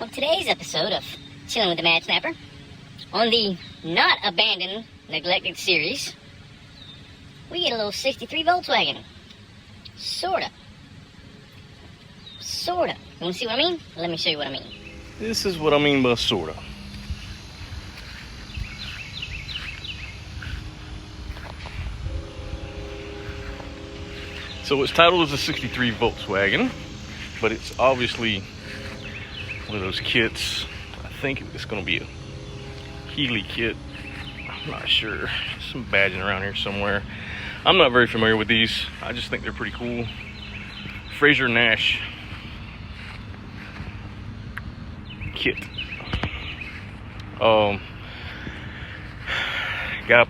Well, today's episode of Chilling with the Mad Snapper, on the Not Abandoned Neglected series, we get a little 63 Volkswagen. Sorta. You want to see what I mean? Let me show you what I mean. This is what I mean by sorta. So it's titled as a 63 Volkswagen, but it's obviously one of those kits. I think it's going to be a Healy kit. I'm not sure. Some badging around here somewhere. I'm not very familiar with these. I just think they're pretty cool. Frazer Nash kit. Guy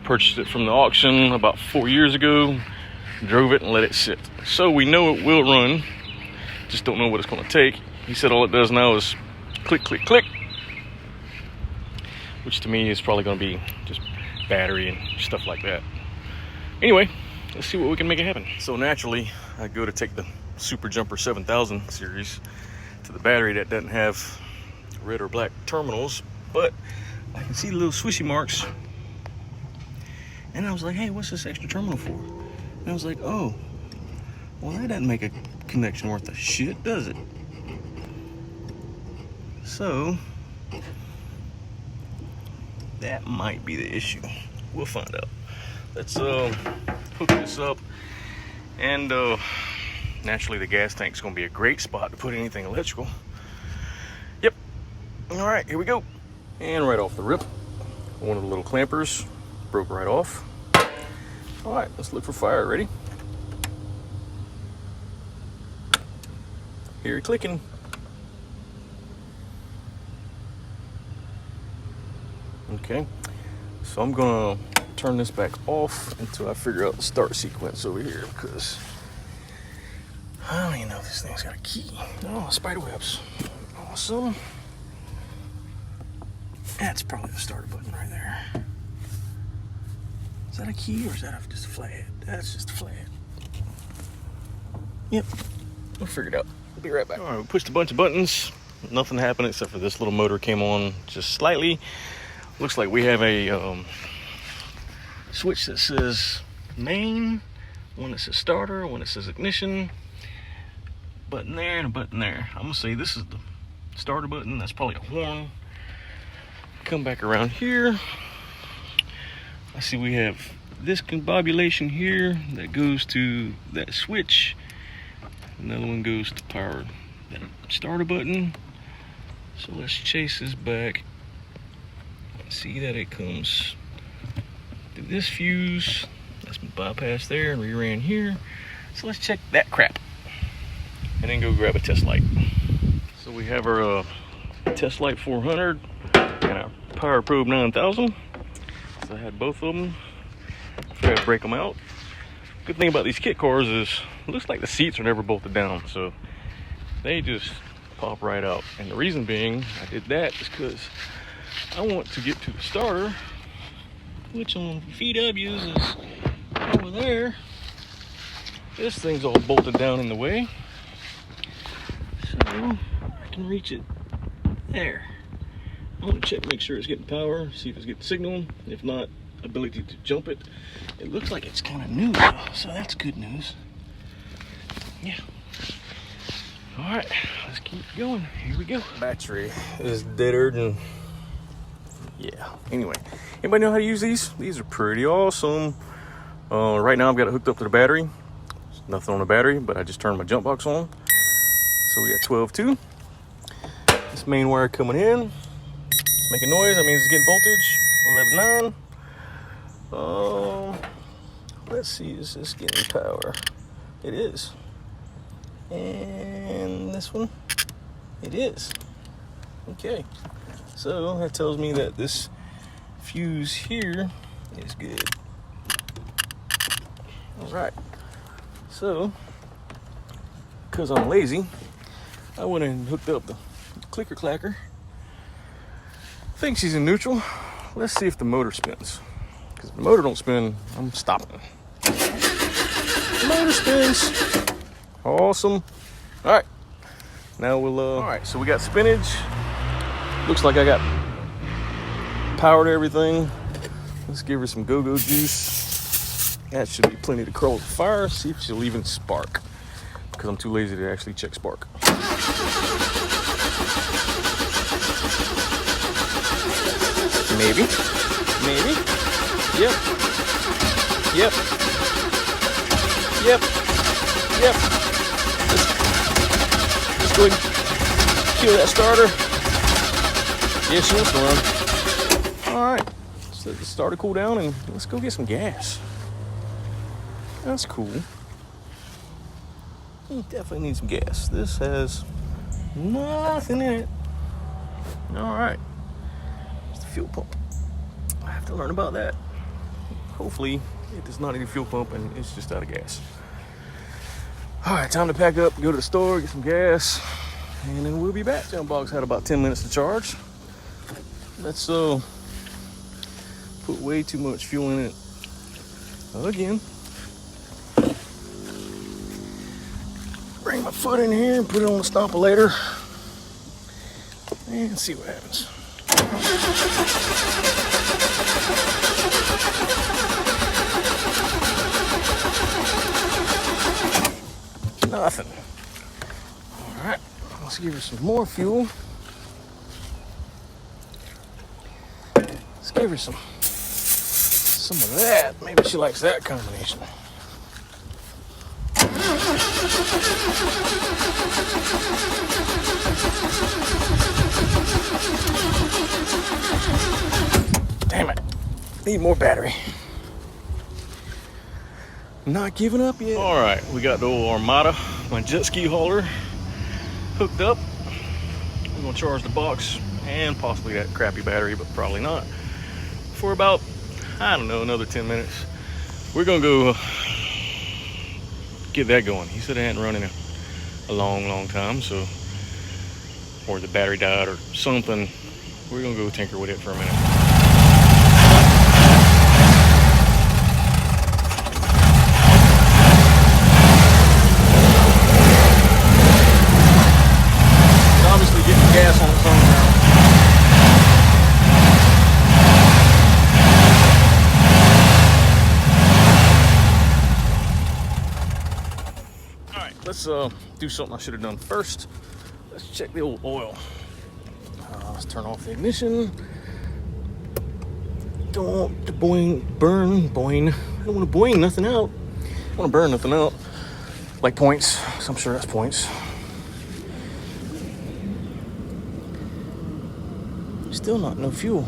purchased it from the auction about 4 years ago. Drove it and let it sit. So we know it will run. Just don't know what it's going to take. He said all it does now is click, click, click. Which to me is probably going to be just battery and stuff like that. Anyway, let's see what we can make it happen. So naturally, I go to take the Super Jumper 7000 series to the battery that doesn't have red or black terminals, but I can see the little swishy marks. And I was like, hey, what's this extra terminal for? And I was like, oh, well, that doesn't make a connection worth a shit, does it? So that might be the issue. We'll find out. Let's hook this up. And naturally, the gas tank's gonna be a great spot to put anything electrical. Yep. All right, here we go. And right off the rip, one of the little clampers broke right off. All right, let's look for fire. Ready? Hear it clicking. Okay, so I'm gonna turn this back off until I figure out the start sequence over here, because I don't even know if this thing's got a key. Oh, spider webs. Awesome. That's probably the starter button right there. Is that a key or is that just a flathead? That's just a flathead. Yep, we'll figure it out. We'll be right back. All right, we pushed a bunch of buttons. Nothing happened except for this little motor came on just slightly. Looks like we have a switch that says main, one that says starter, one that says ignition. Button there and a button there. I'm gonna say this is the starter button. That's probably a horn. Come back around here. I see we have this combobulation here that goes to that switch. Another one goes to power that starter button. So let's chase this back. See that it comes through this fuse. That's bypassed there and reran here. So let's check that crap and then go grab a test light. So we have our test light 400 and our Power Probe 9000. So I had both of them. Try to break them out. Good thing about these kit cars is it looks like the seats are never bolted down, so they just pop right out. And the reason being I did that is because I want to get to the starter, which on VWs is over there. This thing's all bolted down in the way, so I can reach it there. I want to check, make sure it's getting power, see if it's getting signal. If not, ability to jump it. It looks like it's kind of new though, so that's good news. Yeah. All right, let's keep going. Here we go. Battery is deader than. Yeah. Anyway, anybody know how to use these? These are pretty awesome. Right now I've got it hooked up to the battery. There's nothing on the battery, but I just turned my jump box on. So we got 12.2. This main wire coming in. It's making noise. That means it's getting voltage. 11.9. Let's see. Is this getting power? It is. And this one, it is. Okay. So that tells me that this fuse here is good. All right. So, because I'm lazy, I went and hooked up the clicker clacker. Thinks he's in neutral. Let's see if the motor spins. Because if the motor don't spin, I'm stopping. The motor spins. Awesome. All right. Now we'll, all right, so we got spinach. Looks like I got power to everything. Let's give her some go-go juice. That should be plenty to curl the fire. See if she'll even spark, because I'm too lazy to actually check spark. Maybe. Yep. Let's go ahead and kill that starter. Yeah, she wants to run. All right, so let the starter cool down and let's go get some gas. That's cool. Definitely need some gas. This has nothing in it. All right, it's the fuel pump. I have to learn about that. Hopefully it does not need a fuel pump and it's just out of gas. All right, time to pack up, go to the store, get some gas, and then we'll be back. Jump box had about 10 minutes to charge. Let's put way too much fuel in it again. Bring my foot in here and put it on the stopper later and see what happens. Nothing. All right, let's give her some more fuel. Let's give her some of that. Maybe she likes that combination. Damn it. Need more battery. Not giving up yet. All right, we got the old Armada, my jet ski hauler, hooked up. We're gonna charge the box and possibly that crappy battery, but probably not, for about, I don't know, another 10 minutes. We're gonna go get that going. He said it hadn't run in a long time, so, or the battery died or something. We're gonna go tinker with it for a minute. Gas on its own now. All right, let's do something I should have done first. Let's check the old oil. Let's turn off the ignition. Don't want to burn. I don't want to boing nothing out. I want to burn nothing out. Like points, so I'm sure that's points. Still not no fuel.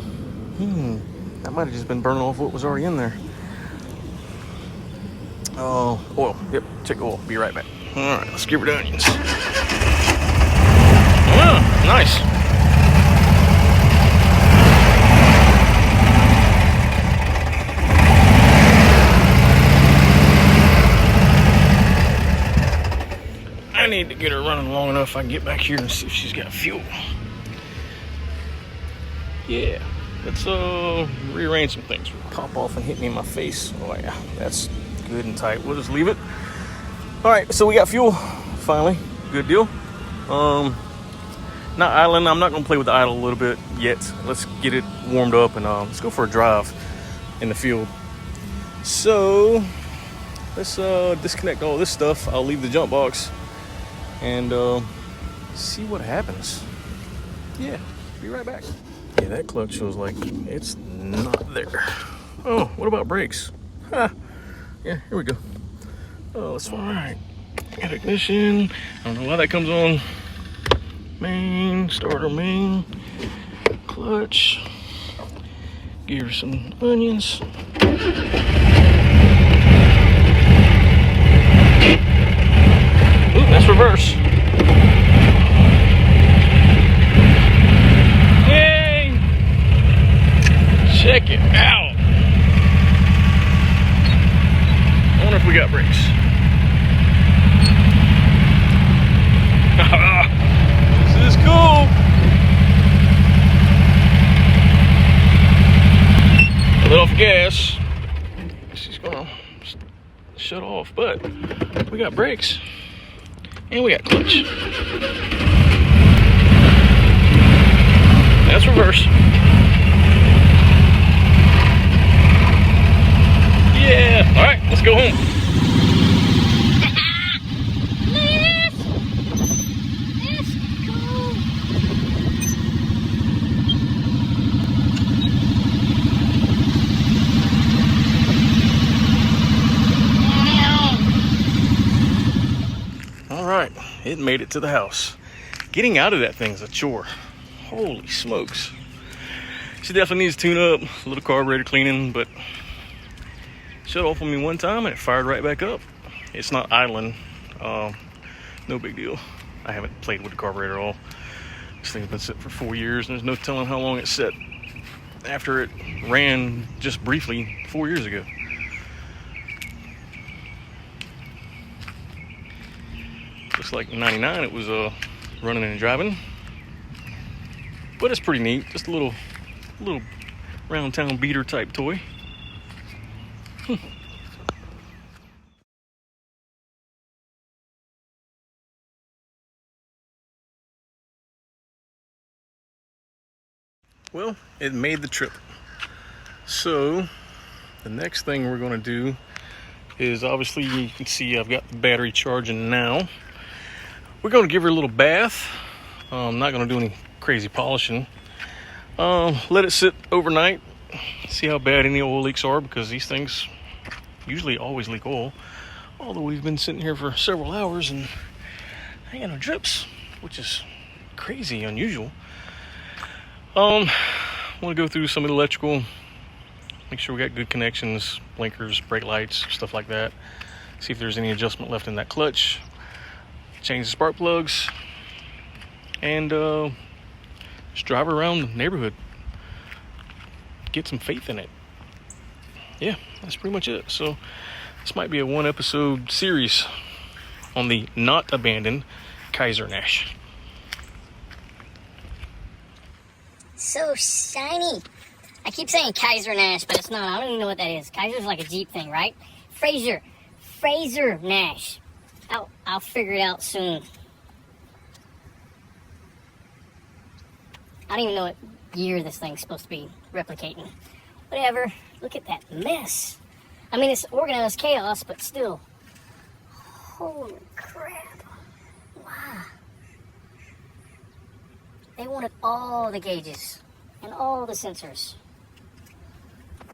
That might have just been burning off what was already in there. Oh, oil. Yep, check oil. Be right back. All right, let's give her the onions. Oh, nice. I need to get her running long enough I can get back here and see if she's got fuel. Yeah, let's rearrange some things. Pop off and hit me in my face. Oh yeah, that's good and tight. We'll just leave it. All right, so we got fuel, finally. Good deal. Not idling. I'm not gonna play with the idle a little bit yet. Let's get it warmed up and let's go for a drive in the field. So let's disconnect all this stuff. I'll leave the jump box and see what happens. Yeah, be right back. Yeah, that clutch shows like it's not there. Oh, what about brakes? Yeah, here we go. Oh, that's fine. All right. Got ignition. I don't know why that comes on. Main, starter main, clutch. Give her some onions. Ooh, that's reverse. Check it out. I wonder if we got brakes. This is cool. Let off gas. She's gonna shut off, but we got brakes and we got clutch. reverse. Yeah. All right, let's go home. All right, it made it to the house. Getting out of that thing's a chore. Holy smokes. She definitely needs to tune up, a little carburetor cleaning, but shut off on me one time and it fired right back up. It's not idling, no big deal. I haven't played with the carburetor at all. This thing's been sitting for 4 years and there's no telling how long it sat after it ran just briefly 4 years ago. Looks like in '99 it was running and driving, but it's pretty neat. Just a little round town beater type toy. Well, it made the trip. So the next thing we're going to do is, obviously you can see I've got the battery charging now. We're going to give her a little bath. I'm not going to do any crazy polishing. Let it sit overnight, see how bad any oil leaks are, because these things usually always leak oil. Although we've been sitting here for several hours and I ain't got no drips, which is crazy unusual. I want to go through some of the electrical, make sure we got good connections, blinkers, brake lights, stuff like that. See if there's any adjustment left in that clutch. Change the spark plugs, and just drive around the neighborhood. Get some faith in it. Yeah, that's pretty much it. So this might be a 1-episode series on the not abandoned Frazer Nash. So shiny. I keep saying Frazer Nash, but it's not. I don't even know what that is. Kaiser's like a Jeep thing, right? Frazer Nash. I'll figure it out soon. I don't even know what year this thing's supposed to be replicating. Whatever. Look at that mess. I mean, it's organized chaos, but still. Holy crap. Wow. They wanted all the gauges and all the sensors.